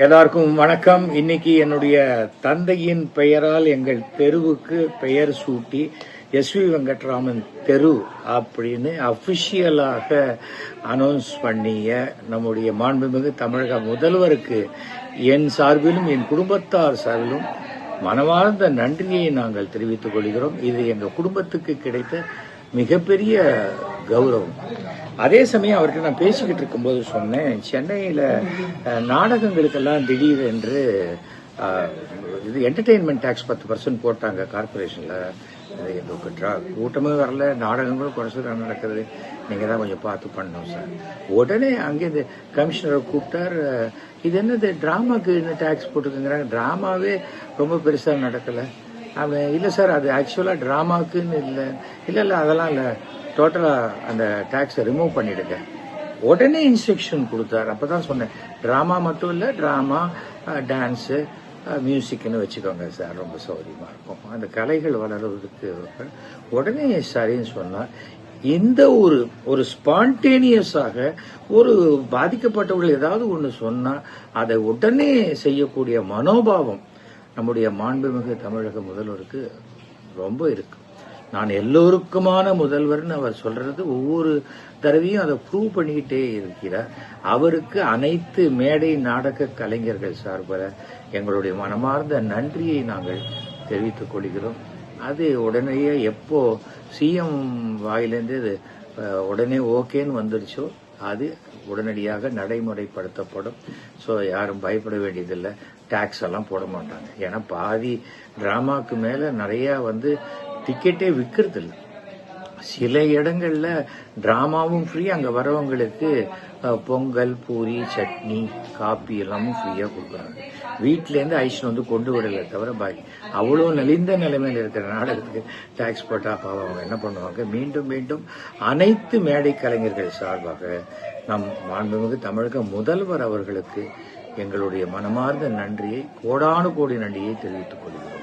எல்லாருக்கும் வணக்கம். இன்னைக்கு என்னுடைய தந்தையின் பெயரால் எங்கள் தெருவுக்கு பெயர் சூட்டி எஸ்வி வெங்கட்ராமன் தெரு அப்படின்னு அபிஷியலாக அனௌன்ஸ் பண்ணிய நம்முடைய மாண்புமிகு தமிழக முதல்வருக்கு என் சார்பிலும் என் குடும்பத்தார் சார்பிலும் மனமார்ந்த நன்றியை நாங்கள் தெரிவித்துக் கொள்கிறோம். இது எங்கள் குடும்பத்துக்கு கிடைத்த மிகப்பெரிய கௌரவம். அதே சமயம் அவர்கிட்ட நான் பேசிக்கிட்டு இருக்கும்போது சொன்னேன், சென்னையில் நாடகங்களுக்கெல்லாம் திடீரென்று இது என்டர்டெயின்மெண்ட் டேக்ஸ் 10% போட்டாங்க கார்பரேஷனில். எங்களுக்கு கூட்டமே வரல, நாடகங்களும் குறைச்சல் நடக்குது, நீங்கள் தான் கொஞ்சம் பார்த்து பண்ணணும் சார். உடனே அங்கேருந்து கமிஷனரை கூப்பிட்டார். இது என்னது ட்ராமாக்கு இந்த டேக்ஸ் போட்டுக்குங்கிறாங்க, ட்ராமாவே ரொம்ப பெருசாக நடக்கலை. அப்படி இல்லை சார், அது ஆக்சுவலாக ட்ராமாக்குன்னு இல்லை அதெல்லாம் இல்லை, டோட்டலாக அந்த டேக்ஸை ரிமூவ் பண்ணிடுங்க. உடனே இன்ஸ்ட்ரக்ஷன் கொடுத்தார். அப்போ தான் சொன்னேன், ட்ராமா மட்டும் இல்லை, ட்ராமா, டான்ஸு, மியூசிக்னு வச்சுக்கோங்க சார், ரொம்ப சௌகரியமாக இருக்கும், அந்த கலைகள் வளர்வதற்கு. உடனே சரின்னு சொன்னார். இந்த ஒரு ஸ்பான்டேனியஸாக ஒரு பாதிக்கப்பட்டவர்கள் ஏதாவது ஒன்று சொன்னால் அதை உடனே செய்யக்கூடிய மனோபாவம் நம்முடைய மாண்புமிகு தமிழக முதல்வருக்கு ரொம்ப இருக்கு. நான் எல்லோருக்குமான முதல்வர்னு அவர் சொல்றது ஒவ்வொரு தடவையும் அதை ப்ரூவ் பண்ணிக்கிட்டே இருக்கிறார். அவருக்கு அனைத்து மேடை நாடக கலைஞர்கள் சார்பில் எங்களுடைய மனமார்ந்த நன்றியை நாங்கள் தெரிவித்துக் கொள்கிறோம். அது உடனேயே எப்போ சிஎம் வாயிலேருந்து இது உடனே ஓகேன்னு வந்துடுச்சோ அது உடனடியாக நடைமுறைப்படுத்தப்படும். ஸோ யாரும் பயப்பட வேண்டியதில்லை, டேக்ஸ் எல்லாம் போட மாட்டாங்க. ஏன்னா பாதி டிராமாக்கு மேலே நிறையா டிக்கெட்டே விற்கிறது இல்லை. சில இடங்கள்ல டிராமாவும் ஃப்ரீ, அங்கே வரவங்களுக்கு பொங்கல், பூரி, சட்னி, காப்பி எல்லாமும் ஃப்ரீயாக கொடுக்குறாங்க. வீட்டிலேருந்து ஐஸ்னு கொண்டு விடலை தவிர பாக்கி அவ்வளோ நலிந்த நிலைமையில் இருக்கிற நாடகத்துக்கு டேக்ஸ் போட்டால் பாவம் அவங்க என்ன பண்ணுவாங்க. மீண்டும் மீண்டும் அனைத்து மேடை கலைஞர்கள் சார்பாக நம் மாண்புமிகு தமிழக முதல்வர் அவர்களுக்கு எங்களுடைய மனமார்ந்த நன்றியை, கோடானு கோடி நன்றியை தெரிவித்துக் கொள்கிறோம்.